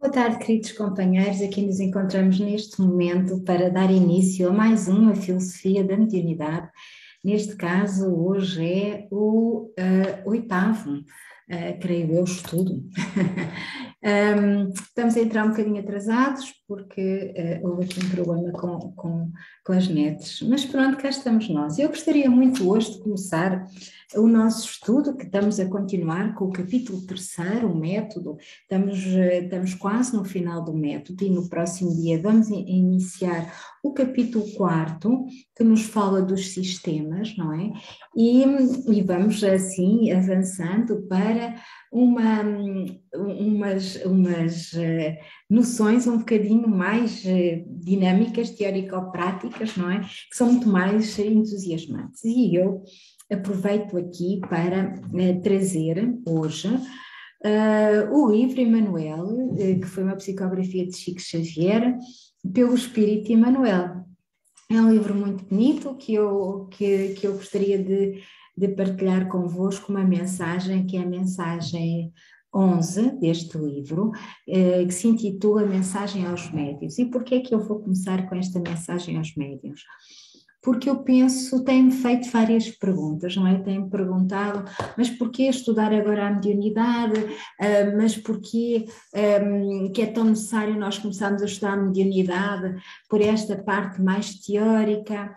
Boa tarde, queridos companheiros. Aqui nos encontramos neste momento para dar início a mais uma filosofia da mediunidade. Neste caso, hoje é o oitavo, creio eu, estudo. Estamos a entrar um bocadinho atrasados porque houve aqui um problema com as nets, mas pronto, cá estamos nós. Eu gostaria muito hoje de começar o nosso estudo, que estamos a continuar com o capítulo 3º, o método. Estamos quase no final do método e no próximo dia vamos iniciar o capítulo 4º, que nos fala dos sistemas, não é? E vamos assim avançando para umas noções um bocadinho mais dinâmicas, teórico-práticas, não é? Que são muito mais entusiasmantes. E eu aproveito aqui para trazer hoje o livro Emmanuel, que foi uma psicografia de Chico Xavier, pelo Espírito Emmanuel. É um livro muito bonito que eu gostaria de partilhar convosco uma mensagem, que é a mensagem 11 deste livro, que se intitula Mensagem aos Médiuns. E porquê é que eu vou começar com esta mensagem aos médiuns? Porque eu penso, tenho feito várias perguntas, não é? Tenho perguntado, mas porquê estudar agora a mediunidade? Mas porquê que é tão necessário nós começarmos a estudar a mediunidade por esta parte mais teórica,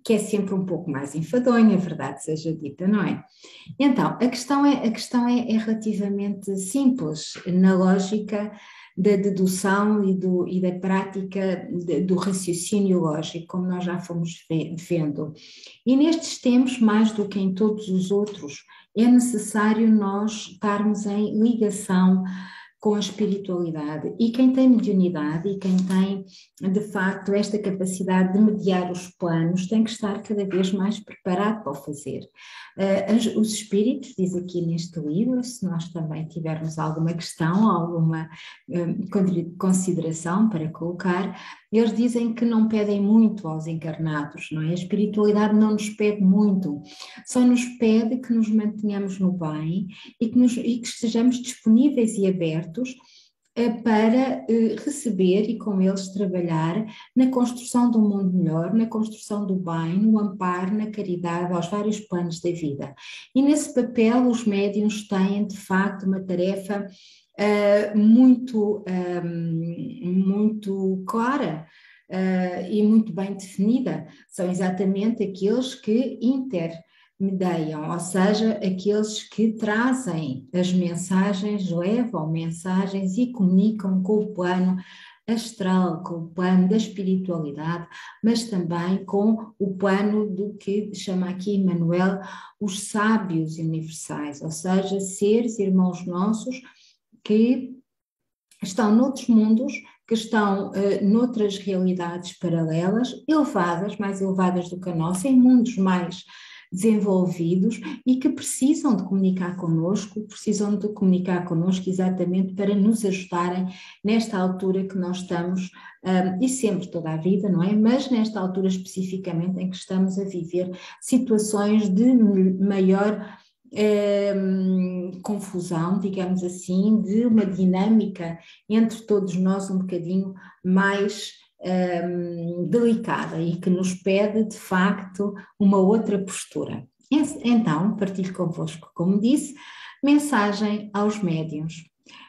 que é sempre um pouco mais enfadonha, a verdade seja dita, não é? Então, a questão é relativamente simples, na lógica da dedução e da prática do raciocínio lógico, como nós já fomos vendo. E nestes tempos, mais do que em todos os outros, é necessário nós estarmos em ligação com a espiritualidade. E quem tem mediunidade e quem tem, de facto, esta capacidade de mediar os planos, tem que estar cada vez mais preparado para o fazer. Os espíritos, diz aqui neste livro, se nós também tivermos alguma questão, alguma consideração para colocar, eles dizem que não pedem muito aos encarnados, não é? A espiritualidade não nos pede muito, só nos pede que nos mantenhamos no bem e que estejamos disponíveis e abertos para receber e com eles trabalhar na construção de um mundo melhor, na construção do bem, no amparo, na caridade, aos vários planos da vida. E nesse papel os médiuns têm, de facto, uma tarefa muito clara e muito bem definida. São exatamente aqueles que intermediam, ou seja, aqueles que trazem as mensagens, levam mensagens e comunicam com o plano astral, com o plano da espiritualidade, mas também com o plano do que chama aqui Emmanuel os sábios universais, ou seja, seres irmãos nossos que estão noutros mundos, que estão noutras realidades paralelas, elevadas, mais elevadas do que a nossa, em mundos mais desenvolvidos e que precisam de comunicar connosco exatamente para nos ajudarem nesta altura que nós estamos, e sempre toda a vida, não é? Mas nesta altura especificamente em que estamos a viver situações de maior confusão, digamos assim, de uma dinâmica entre todos nós um bocadinho mais delicada e que nos pede, de facto, uma outra postura. Então, partilho convosco, como disse, mensagem aos médiuns.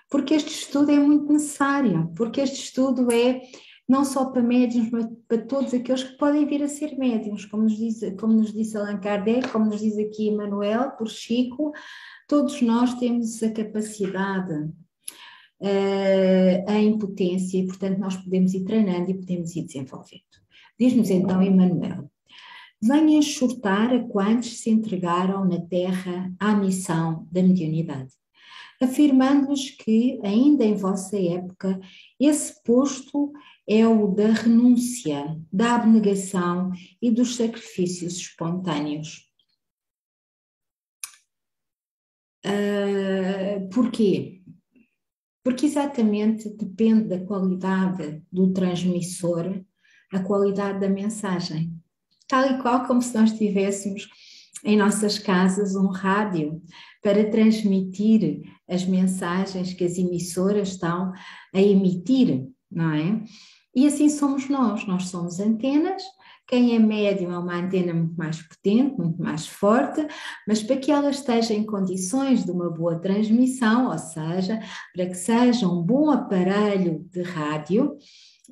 Porque este estudo é muito necessário, porque este estudo é não só para médiuns, mas para todos aqueles que podem vir a ser médiuns, como nos disse Allan Kardec, como nos diz aqui Emmanuel, por Chico, todos nós temos a capacidade, a impotência, e portanto nós podemos ir treinando e podemos ir desenvolvendo. Diz-nos então Emmanuel: venha exortar a quantos se entregaram na terra à missão da mediunidade, afirmando-lhes que, ainda em vossa época, esse posto é o da renúncia, da abnegação e dos sacrifícios espontâneos. Porquê? Porque exatamente depende da qualidade do transmissor, a qualidade da mensagem. Tal e qual como se nós tivéssemos em nossas casas um rádio para transmitir as mensagens que as emissoras estão a emitir, não é? E assim somos nós somos antenas. Quem é médium é uma antena muito mais potente, muito mais forte, mas para que ela esteja em condições de uma boa transmissão, ou seja, para que seja um bom aparelho de rádio,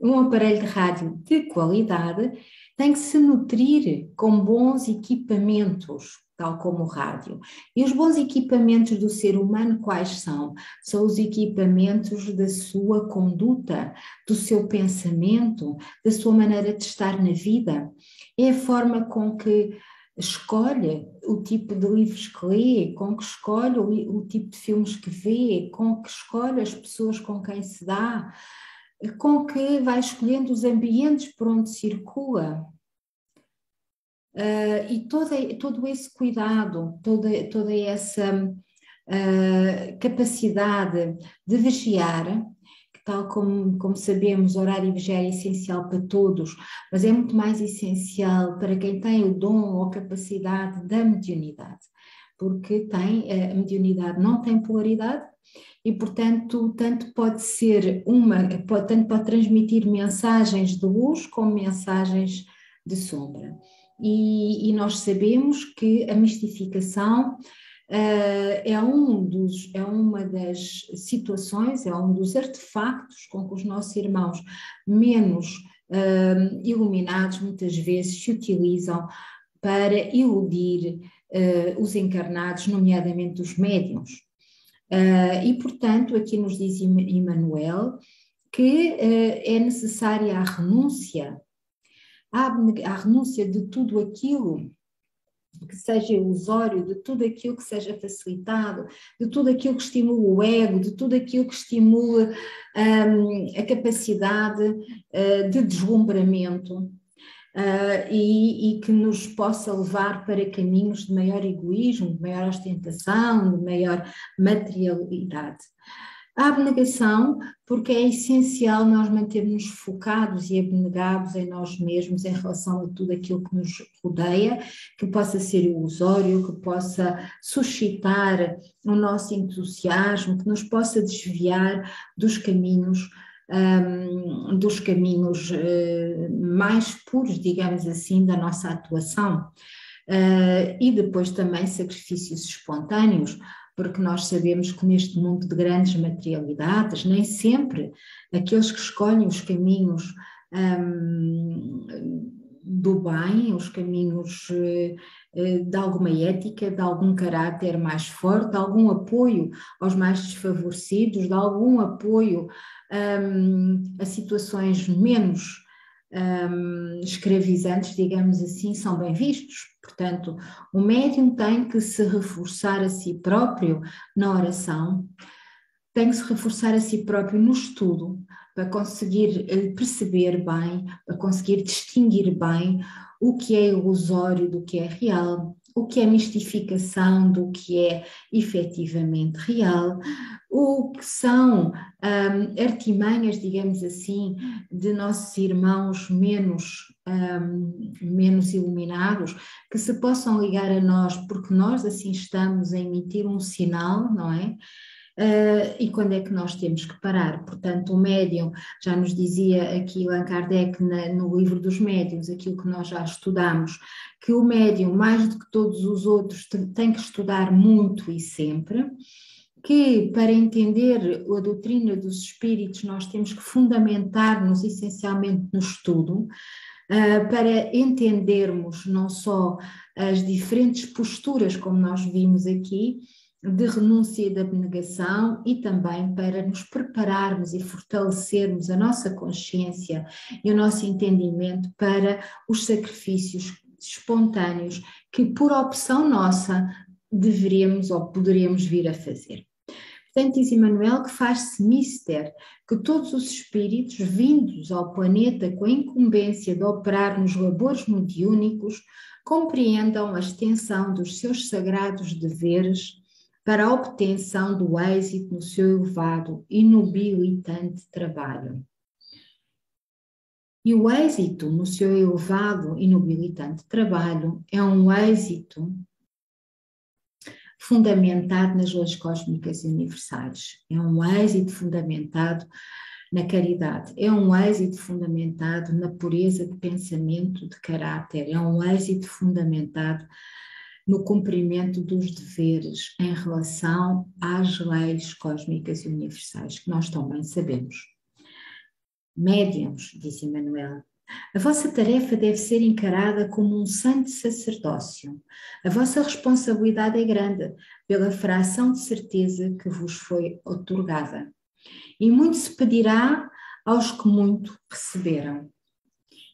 um aparelho de rádio de qualidade, tem que se nutrir com bons equipamentos, tal como o rádio. E os bons equipamentos do ser humano quais são? São os equipamentos da sua conduta, do seu pensamento, da sua maneira de estar na vida. É a forma com que escolhe o tipo de livros que lê, com que escolhe o tipo de filmes que vê, com que escolhe as pessoas com quem se dá, com que vai escolhendo os ambientes por onde circula. E todo esse cuidado, toda essa capacidade de vigiar, que tal como sabemos, horário de vigiar é essencial para todos, mas é muito mais essencial para quem tem o dom ou a capacidade da mediunidade, porque a mediunidade não tem polaridade, e, portanto, tanto pode transmitir mensagens de luz como mensagens de sombra. E nós sabemos que a mistificação é uma das situações, é um dos artefactos com que os nossos irmãos menos iluminados muitas vezes se utilizam para iludir os encarnados, nomeadamente os médiuns. E, portanto, aqui nos diz Emmanuel que é necessária a renúncia de tudo aquilo que seja ilusório, de tudo aquilo que seja facilitado, de tudo aquilo que estimula o ego, de tudo aquilo que estimula a capacidade de deslumbramento. E que nos possa levar para caminhos de maior egoísmo, de maior ostentação, de maior materialidade. A abnegação, porque é essencial nós mantermos focados e abnegados em nós mesmos em relação a tudo aquilo que nos rodeia, que possa ser ilusório, que possa suscitar o nosso entusiasmo, que nos possa desviar dos caminhos mais puros, digamos assim, da nossa atuação. E depois também sacrifícios espontâneos, porque nós sabemos que neste mundo de grandes materialidades, nem sempre aqueles que escolhem os caminhos do bem, os caminhos de alguma ética, de algum caráter mais forte, de algum apoio aos mais desfavorecidos, de algum apoio a situações menos escravizantes, digamos assim, são bem vistos. Portanto, o médium tem que se reforçar a si próprio na oração, tem que se reforçar a si próprio no estudo, para conseguir perceber bem, para conseguir distinguir bem o que é ilusório do que é real, o que é mistificação do que é efetivamente real, o que são artimanhas, digamos assim, de nossos irmãos menos iluminados, que se possam ligar a nós, porque nós assim estamos a emitir um sinal, não é? E quando é que nós temos que parar? Portanto, o médium, já nos dizia aqui Allan Kardec no livro dos médiuns, aquilo que nós já estudamos, que o médium, mais do que todos os outros, tem que estudar muito e sempre, que para entender a doutrina dos espíritos nós temos que fundamentar-nos essencialmente no estudo, para entendermos não só as diferentes posturas, como nós vimos aqui, de renúncia e de abnegação, e também para nos prepararmos e fortalecermos a nossa consciência e o nosso entendimento para os sacrifícios espontâneos que, por opção nossa, deveríamos ou poderíamos vir a fazer. Portanto, diz Emmanuel que faz-se mister que todos os espíritos vindos ao planeta com a incumbência de operar nos labores mediúnicos compreendam a extensão dos seus sagrados deveres para a obtenção do êxito no seu elevado e nobilitante trabalho. E o êxito no seu elevado e nobilitante trabalho é um êxito fundamentado nas leis cósmicas e universais. É um êxito fundamentado na caridade. É um êxito fundamentado na pureza de pensamento, de caráter. É um êxito fundamentado no cumprimento dos deveres em relação às leis cósmicas e universais, que nós tão bem sabemos. Médiuns, disse Emmanuel, a vossa tarefa deve ser encarada como um santo sacerdócio. A vossa responsabilidade é grande pela fração de certeza que vos foi outorgada. E muito se pedirá aos que muito receberam.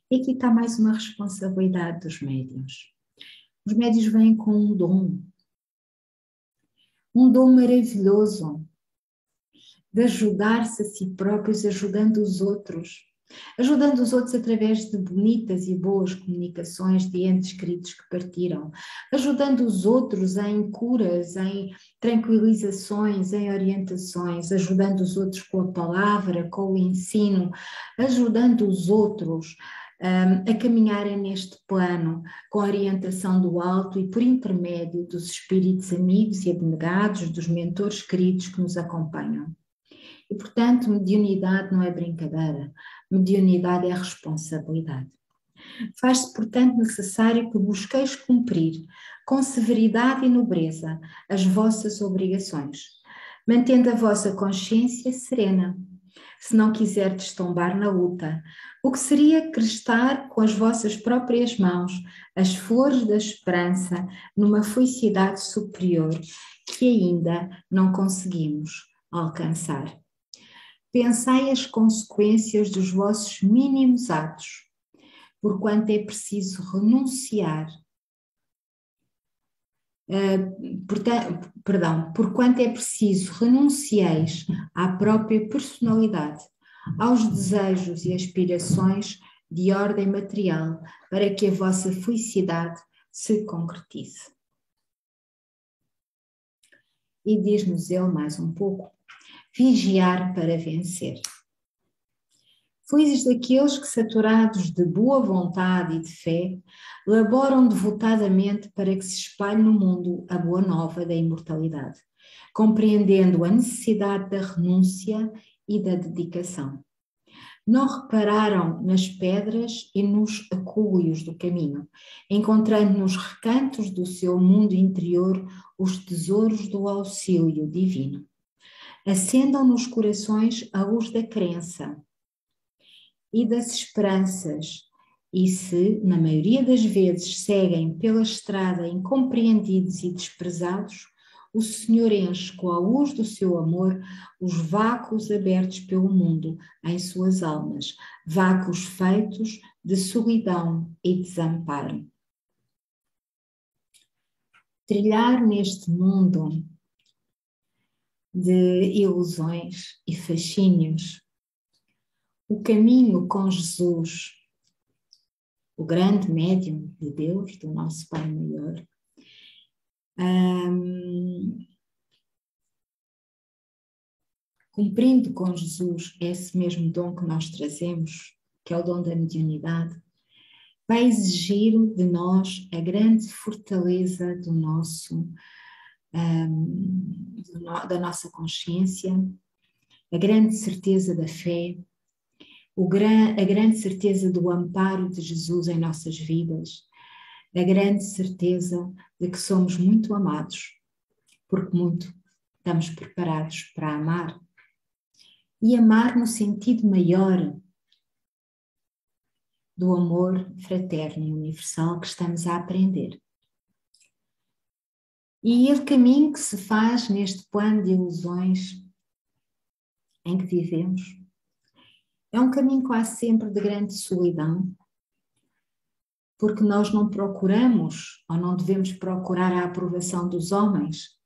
E aqui está mais uma responsabilidade dos médiuns. Os médiuns vêm com um dom maravilhoso de ajudar-se a si próprios, ajudando os outros através de bonitas e boas comunicações de entes queridos que partiram, ajudando os outros em curas, em tranquilizações, em orientações, ajudando os outros com a palavra, com o ensino, ajudando os outros a caminharem neste plano com a orientação do alto e por intermédio dos espíritos amigos e abnegados, dos mentores queridos que nos acompanham. E, portanto, mediunidade não é brincadeira, mediunidade é responsabilidade. Faz-se, portanto, necessário que busqueis cumprir com severidade e nobreza as vossas obrigações, mantendo a vossa consciência serena, se não quiserdes tombar na luta, o que seria crestar com as vossas próprias mãos as flores da esperança numa felicidade superior que ainda não conseguimos alcançar. Pensai as consequências dos vossos mínimos atos, porquanto é preciso renunciar. Porquanto é preciso renuncieis à própria personalidade, aos desejos e aspirações de ordem material, para que a vossa felicidade se concretize. E diz-nos ele mais um pouco: vigiar para vencer. Felizes daqueles que, saturados de boa vontade e de fé, laboram devotadamente para que se espalhe no mundo a boa nova da imortalidade, compreendendo a necessidade da renúncia e da dedicação. Não repararam nas pedras e nos acúlios do caminho, encontrando nos recantos do seu mundo interior os tesouros do auxílio divino. Acendam nos corações a luz da crença e das esperanças, e se, na maioria das vezes, seguem pela estrada incompreendidos e desprezados, o Senhor enche com a luz do seu amor os vácuos abertos pelo mundo em suas almas, vácuos feitos de solidão e desamparo. Trilhar neste mundo de ilusões e fascínios o caminho com Jesus, o grande médium de Deus, do nosso Pai Maior, cumprindo com Jesus esse mesmo dom que nós trazemos, que é o dom da mediunidade, vai exigir de nós a grande fortaleza do da nossa consciência, a grande certeza da fé, a grande certeza do amparo de Jesus em nossas vidas, a grande certeza de que somos muito amados, porque muito estamos preparados para amar. E amar no sentido maior do amor fraterno e universal que estamos a aprender. E o caminho que se faz neste plano de ilusões em que vivemos é um caminho quase sempre de grande solidão, porque nós não procuramos ou não devemos procurar a aprovação dos homens,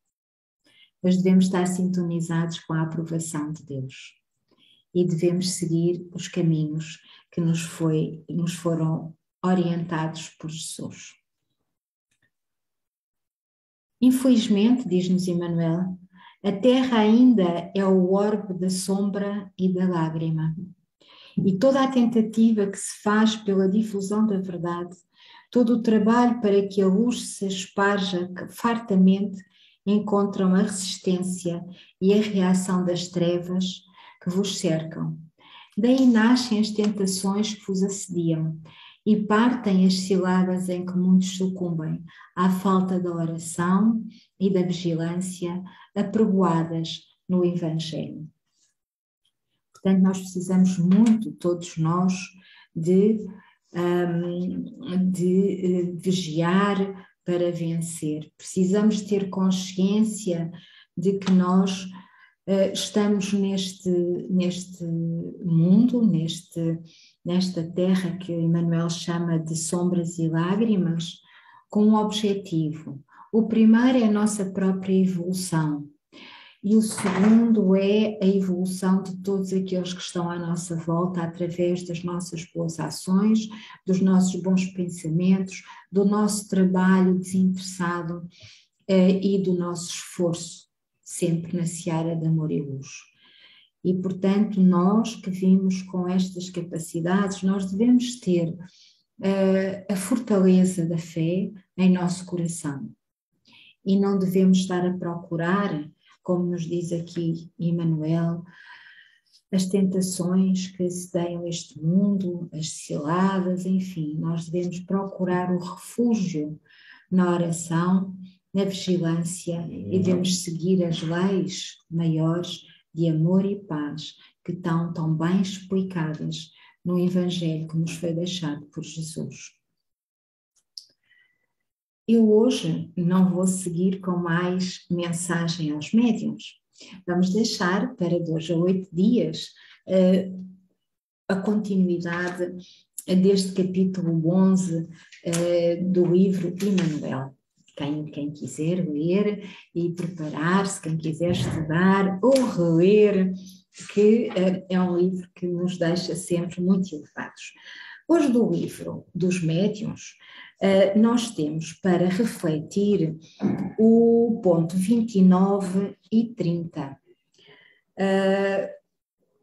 mas devemos estar sintonizados com a aprovação de Deus e devemos seguir os caminhos que nos foram orientados por Jesus. Infelizmente, diz-nos Emmanuel, a Terra ainda é o orbe da sombra e da lágrima. E toda a tentativa que se faz pela difusão da verdade, todo o trabalho para que a luz se esparja fartamente, encontram a resistência e a reação das trevas que vos cercam. Daí nascem as tentações que vos assediam e partem as ciladas em que muitos sucumbem à falta da oração e da vigilância apregoadas no Evangelho. Portanto, nós precisamos muito, todos nós, de vigiar para vencer. Precisamos ter consciência de que nós estamos neste mundo, nesta terra que Emmanuel chama de sombras e lágrimas, com um objetivo. O primeiro é a nossa própria evolução. E o segundo é a evolução de todos aqueles que estão à nossa volta através das nossas boas ações, dos nossos bons pensamentos, do nosso trabalho desinteressado e do nosso esforço, sempre na seara de amor e luz. E, portanto, nós que vimos com estas capacidades, nós devemos ter a fortaleza da fé em nosso coração. E não devemos estar a procurar, como nos diz aqui Emmanuel, as tentações que sedeiam este mundo, as ciladas, enfim, nós devemos procurar o refúgio na oração, na vigilância e devemos seguir as leis maiores de amor e paz que estão tão bem explicadas no Evangelho que nos foi deixado por Jesus. Eu hoje não vou seguir com mais mensagem aos médiuns. Vamos deixar para 2 a 8 dias a continuidade deste capítulo 11 do livro Emmanuel. Quem quiser ler e preparar-se, quem quiser estudar ou reler, que é um livro que nos deixa sempre muito elevados. Hoje do livro dos médiuns, nós temos para refletir o ponto 29 e 30.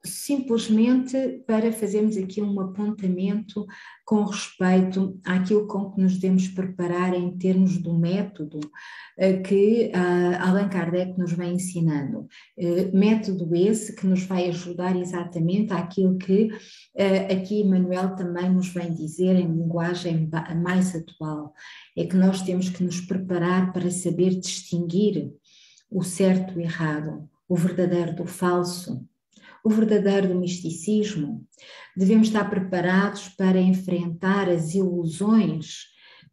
Simplesmente para fazermos aqui um apontamento com respeito àquilo com que nos devemos preparar em termos do método que Allan Kardec nos vem ensinando. Método esse que nos vai ajudar exatamente àquilo que aqui Emmanuel também nos vem dizer em linguagem mais atual. É que nós temos que nos preparar para saber distinguir o certo do errado, o verdadeiro do falso, o verdadeiro do misticismo. Devemos estar preparados para enfrentar as ilusões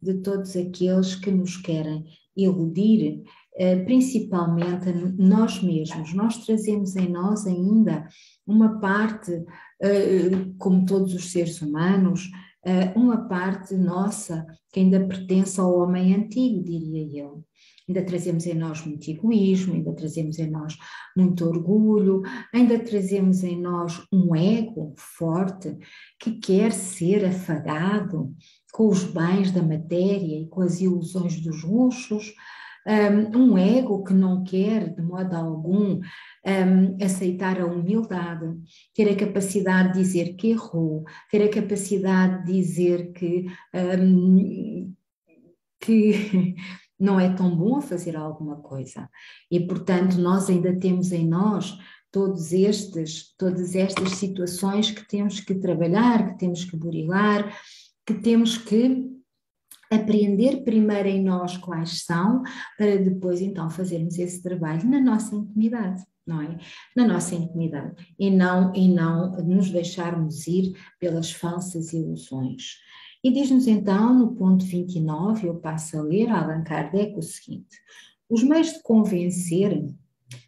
de todos aqueles que nos querem iludir, principalmente nós mesmos. Nós trazemos em nós ainda uma parte, como todos os seres humanos, uma parte nossa que ainda pertence ao homem antigo, diria eu. Ainda trazemos em nós muito egoísmo, ainda trazemos em nós muito orgulho, ainda trazemos em nós um ego forte que quer ser afagado com os bens da matéria e com as ilusões dos luxos, um ego que não quer de modo algum aceitar a humildade, ter a capacidade de dizer que errou, ter a capacidade de dizer que não é tão bom fazer alguma coisa. E, portanto, nós ainda temos em nós todas estas situações que temos que trabalhar, que temos que burilar, que temos que aprender primeiro em nós quais são, para depois então fazermos esse trabalho na nossa intimidade, não é? Na nossa intimidade, e não nos deixarmos ir pelas falsas ilusões. E diz-nos então, no ponto 29, eu passo a ler a Allan Kardec o seguinte: os meios de convencer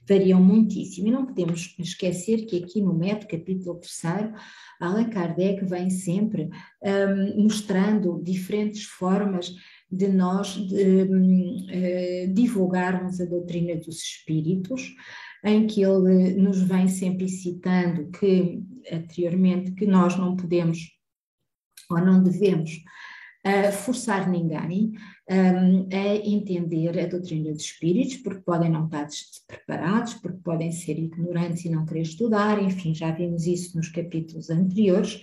variam muitíssimo, e não podemos esquecer que aqui no método, capítulo 3, Allan Kardec vem sempre mostrando diferentes formas de nós divulgarmos a doutrina dos espíritos, em que ele nos vem sempre citando que, anteriormente, que nós não podemos ou não devemos forçar ninguém a entender a doutrina dos espíritos, porque podem não estar preparados, porque podem ser ignorantes e não querer estudar, enfim, já vimos isso nos capítulos anteriores,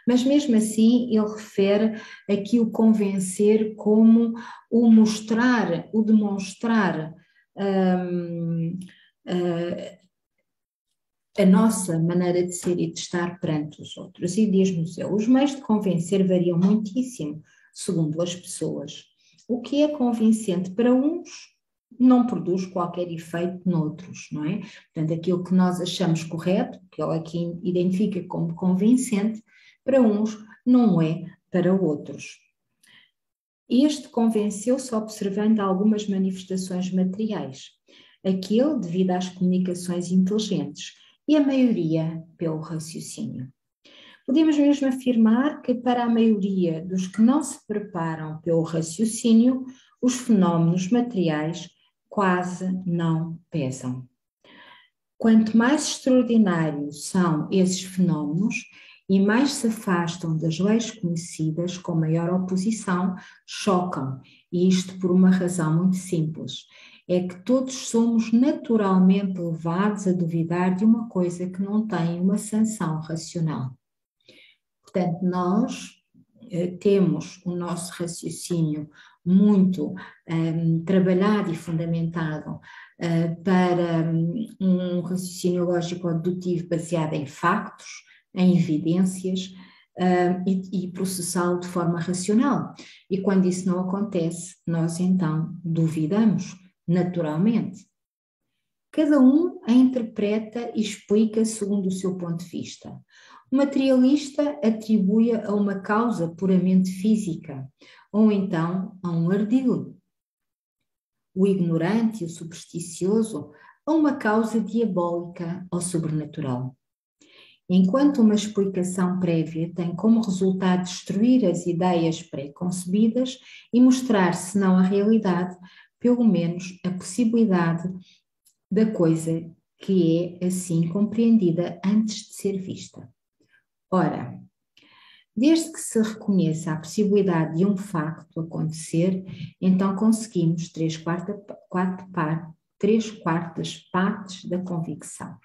mas mesmo assim ele refere aqui o convencer como o mostrar, o demonstrar hum, a nossa maneira de ser e de estar perante os outros. E diz-nos ele, os meios de convencer variam muitíssimo, segundo as pessoas. O que é convincente para uns não produz qualquer efeito noutros, não é? Portanto, aquilo que nós achamos correto, que ele aqui identifica como convincente, para uns não é para outros. Este convenceu-se observando algumas manifestações materiais, aquele devido às comunicações inteligentes e a maioria pelo raciocínio. Podemos mesmo afirmar que para a maioria dos que não se preparam pelo raciocínio, os fenómenos materiais quase não pesam. Quanto mais extraordinários são esses fenómenos e mais se afastam das leis conhecidas, com maior oposição, chocam, e isto por uma razão muito simples, é que todos somos naturalmente levados a duvidar de uma coisa que não tem uma sanção racional. Portanto, nós temos o nosso raciocínio muito trabalhado e fundamentado para um raciocínio lógico-dedutivo baseado em factos, em evidências e processá-lo de forma racional. E quando isso não acontece, nós então duvidamos, naturalmente. Cada um a interpreta e explica segundo o seu ponto de vista. O materialista atribui a uma causa puramente física, ou então a um ardil. O ignorante e o supersticioso a uma causa diabólica ou sobrenatural. Enquanto uma explicação prévia tem como resultado destruir as ideias pré-concebidas e mostrar, se não a realidade, pelo menos a possibilidade da coisa que é assim compreendida antes de ser vista. Ora, desde que se reconheça a possibilidade de um facto acontecer, então conseguimos 3/4 partes da convicção.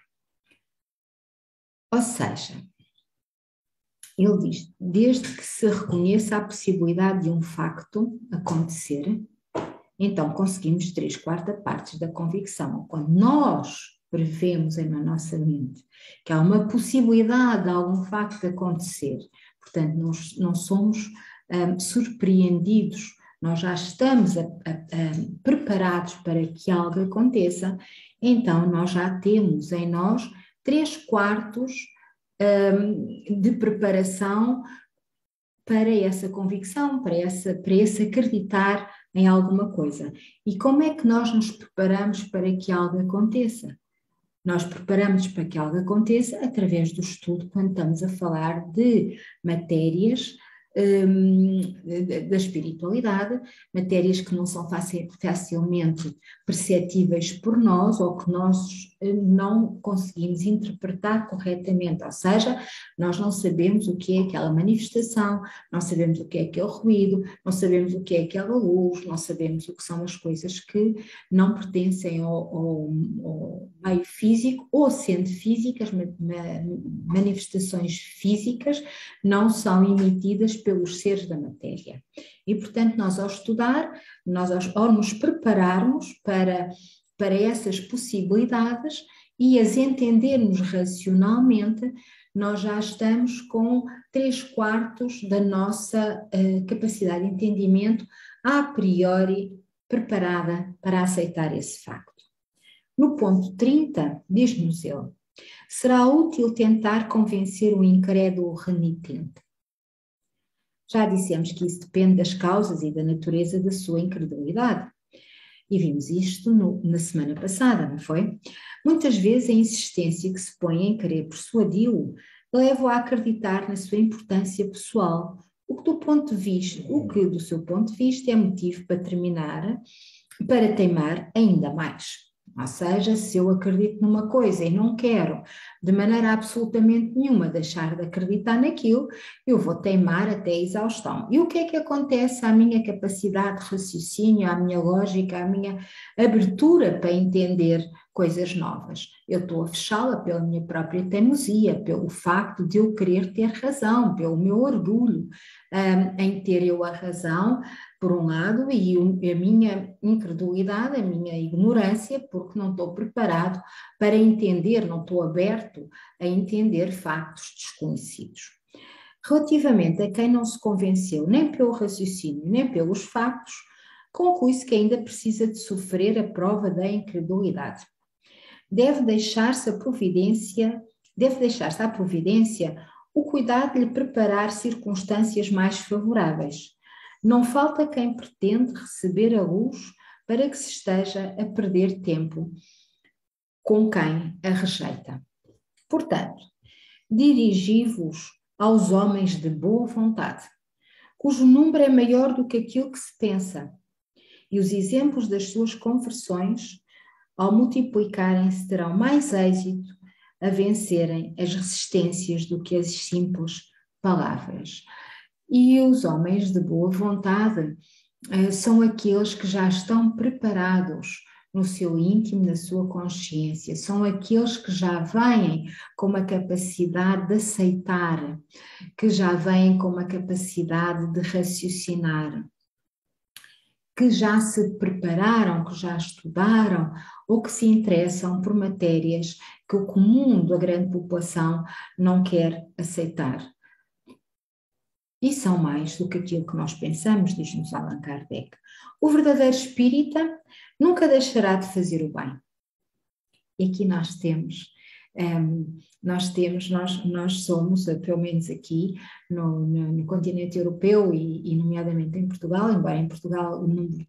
Ou seja, ele diz, desde que se reconheça a possibilidade de um facto acontecer, então conseguimos 3/4 partes da convicção. Quando nós prevemos na nossa mente que há uma possibilidade de algum facto acontecer, portanto não somos surpreendidos, nós já estamos preparados para que algo aconteça, então nós já temos em nós 3/4 de preparação para essa convicção, para esse acreditar em alguma coisa. E como é que nós nos preparamos para que algo aconteça? Nós preparamos para que algo aconteça através do estudo, quando estamos a falar de matérias da espiritualidade, matérias que não são facilmente perceptíveis por nós ou que nós não conseguimos interpretar corretamente, ou seja, nós não sabemos o que é aquela manifestação, não sabemos o que é aquele ruído, não sabemos o que é aquela luz, não sabemos o que são as coisas que não pertencem ao meio físico, ou sendo físicas, manifestações físicas, não são emitidas pelos seres da matéria. E, portanto, nós ao estudar, ao nos prepararmos para essas possibilidades e as entendermos racionalmente, nós já estamos com 3/4 da nossa capacidade de entendimento a priori preparada para aceitar esse facto. No ponto 30, diz-nos ele, será útil tentar convencer o incrédulo renitente. Já dissemos que isso depende das causas e da natureza da sua incredulidade. E vimos isto na semana passada, não foi? Muitas vezes a insistência que se põe em querer persuadi-lo leva-o a acreditar na sua importância pessoal, o que do seu ponto de vista é motivo para teimar ainda mais. Ou seja, se eu acredito numa coisa e não quero de maneira absolutamente nenhuma deixar de acreditar naquilo, eu vou teimar até a exaustão. E o que é que acontece à minha capacidade de raciocínio, à minha lógica, à minha abertura para entender coisas novas. Eu estou a fechá-la pela minha própria teimosia, pelo facto de eu querer ter razão, pelo meu orgulho em ter eu a razão, por um lado, e a minha incredulidade, a minha ignorância, porque não estou preparado para entender, não estou aberto a entender factos desconhecidos. Relativamente a quem não se convenceu nem pelo raciocínio, nem pelos factos, conclui-se que ainda precisa de sofrer a prova da incredulidade. Deve deixar-se à providência o cuidado de lhe preparar circunstâncias mais favoráveis. Não falta quem pretende receber a luz para que se esteja a perder tempo com quem a rejeita. Portanto, dirigi-vos aos homens de boa vontade, cujo número é maior do que aquilo que se pensa, e os exemplos das suas conversões, ao multiplicarem-se, terão mais êxito a vencerem as resistências do que as simples palavras. E os homens de boa vontade são aqueles que já estão preparados no seu íntimo, na sua consciência, são aqueles que já vêm com uma capacidade de aceitar, que já vêm com uma capacidade de raciocinar, que já se prepararam, que já estudaram ou que se interessam por matérias que o comum da grande população não quer aceitar. E são mais do que aquilo que nós pensamos, diz-nos Allan Kardec. O verdadeiro espírita nunca deixará de fazer o bem. E aqui nós somos, pelo menos aqui no continente europeu e nomeadamente em Portugal, embora em Portugal o número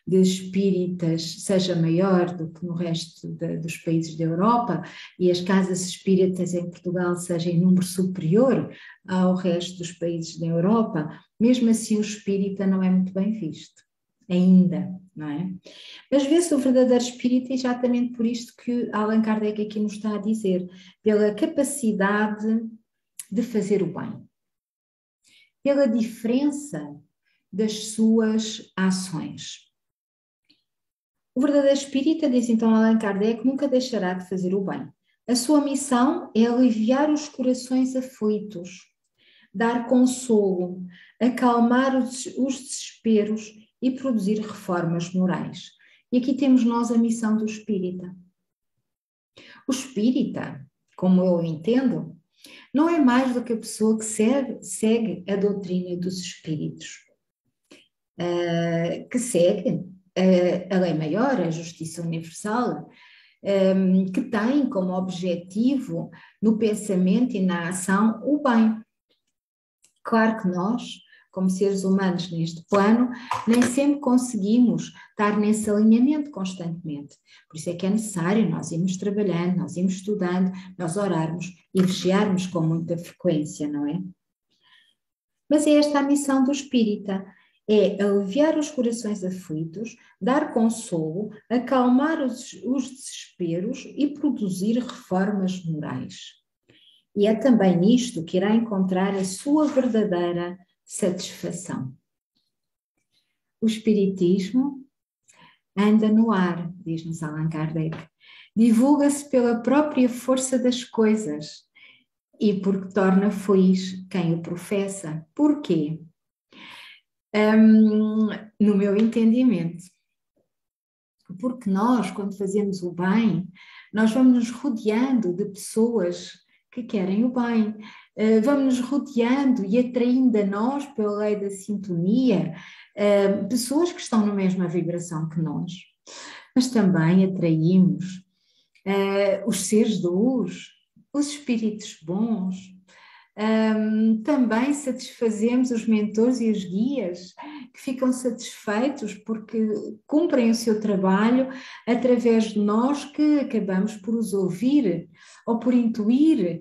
de espíritas seja maior do que no resto dos países da Europa e as casas espíritas em Portugal sejam em número superior ao resto dos países da Europa, mesmo assim o espírita não é muito bem visto. Ainda, não é? Mas vê-se o verdadeiro espírita exatamente por isto que Allan Kardec aqui nos está a dizer, pela capacidade de fazer o bem, pela diferença das suas ações. O verdadeiro espírita, diz então Allan Kardec, nunca deixará de fazer o bem. A sua missão é aliviar os corações aflitos, dar consolo, acalmar os desesperos e produzir reformas morais. E aqui temos nós a missão do espírita. O espírita, como eu entendo, não é mais do que a pessoa que segue a doutrina dos espíritos, que segue a lei maior, a justiça universal, que tem como objetivo no pensamento e na ação o bem. Claro que nós, como seres humanos neste plano, nem sempre conseguimos estar nesse alinhamento constantemente. Por isso é que é necessário nós irmos trabalhando, nós irmos estudando, nós orarmos e vigiarmos com muita frequência, não é? Mas é esta a missão do espírita, é aliviar os corações aflitos, dar consolo, acalmar os desesperos e produzir reformas morais. E é também nisto que irá encontrar a sua verdadeira satisfação. O espiritismo anda no ar, diz-nos Allan Kardec, divulga-se pela própria força das coisas e porque torna feliz quem o professa. Porquê? No meu entendimento, porque nós, quando fazemos o bem, nós vamos nos rodeando de pessoas que querem o bem, vamos nos rodeando e atraindo a nós, pela lei da sintonia, pessoas que estão na mesma vibração que nós, mas também atraímos os seres de luz, os espíritos bons, também satisfazemos os mentores e os guias que ficam satisfeitos porque cumprem o seu trabalho através de nós que acabamos por os ouvir ou por intuir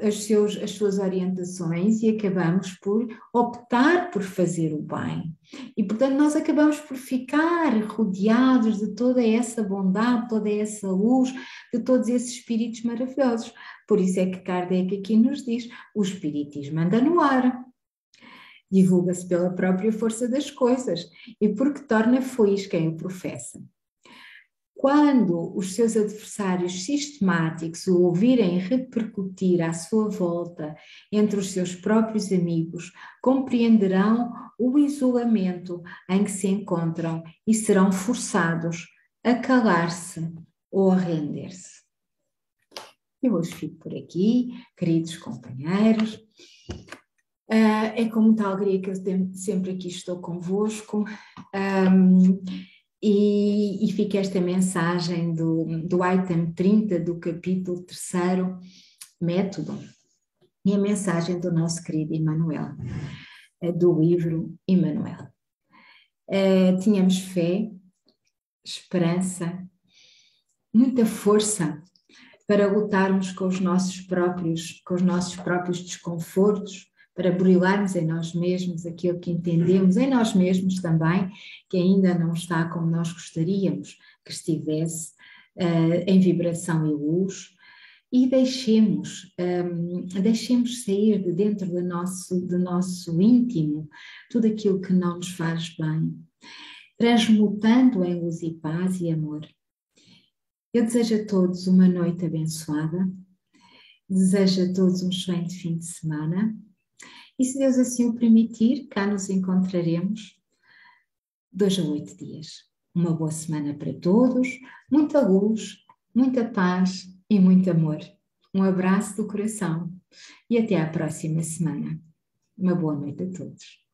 as suas orientações e acabamos por optar por fazer o bem. E, portanto, nós acabamos por ficar rodeados de toda essa bondade, toda essa luz, de todos esses espíritos maravilhosos. Por isso é que Kardec aqui nos diz, o espiritismo anda no ar, divulga-se pela própria força das coisas e porque torna feliz quem o professa. Quando os seus adversários sistemáticos o ouvirem repercutir à sua volta entre os seus próprios amigos, compreenderão o isolamento em que se encontram e serão forçados a calar-se ou a render-se. Eu hoje fico por aqui, queridos companheiros. É com muita alegria que eu sempre aqui estou convosco. E fica esta mensagem do item 30 do capítulo 3º, método, e a mensagem do nosso querido Emmanuel, do livro Emmanuel. Tínhamos fé, esperança, muita força para lutarmos com os nossos próprios desconfortos, para burilarmos em nós mesmos aquilo que entendemos, em nós mesmos também, que ainda não está como nós gostaríamos que estivesse, em vibração e luz, e deixemos sair de dentro do nosso íntimo tudo aquilo que não nos faz bem, transmutando em luz e paz e amor. Eu desejo a todos uma noite abençoada, desejo a todos um excelente fim de semana. E se Deus assim o permitir, cá nos encontraremos 2 a 8 dias. Uma boa semana para todos, muita luz, muita paz e muito amor. Um abraço do coração e até à próxima semana. Uma boa noite a todos.